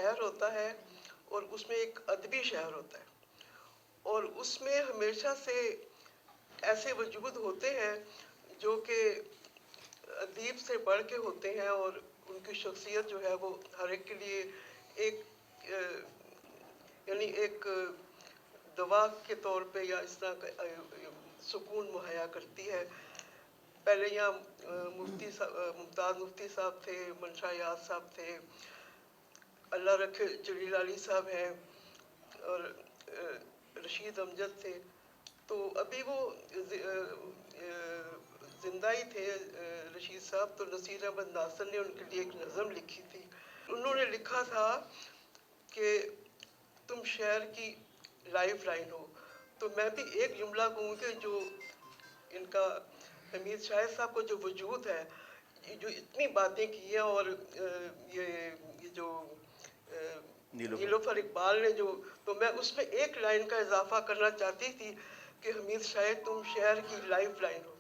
شہر ہوتا ہے اور اس میں ایک ادبی شہر ہوتا ہے، اور اس میں ہمیشہ سے ایسے وجود ہوتے ہیں جو کہ ادیب سے بڑھ کے ہوتے ہیں، اور ان کی شخصیت جو ہے وہ ہر ایک کے لیے ایک یعنی ایک دوا کے طور پہ یا اس طرح کا سکون مہیا کرتی ہے۔ پہلے یہاں ممتاز مفتی صاحب تھے، منشا یاد صاحب تھے، اللہ رکھے جلیل علی صاحب ہیں، اور رشید امجد تھے۔ تو ابھی وہ زندہ ہی تھے رشید صاحب، تو نصیر احمد ناصر نے ان کے لیے ایک نظم لکھی تھی۔ انہوں نے لکھا تھا کہ تم شہر کی لائف لائن ہو۔ تو میں بھی ایک جملہ کہوں کہ جو ان کا حمید شاہد صاحب کو جو وجود ہے، جو اتنی باتیں کی ہیں، اور یہ جو نیلوفر اقبال نے جو، تو میں اس میں ایک لائن کا اضافہ کرنا چاہتی تھی کہ حمید شاہد تم شہر کی لائف لائن ہو۔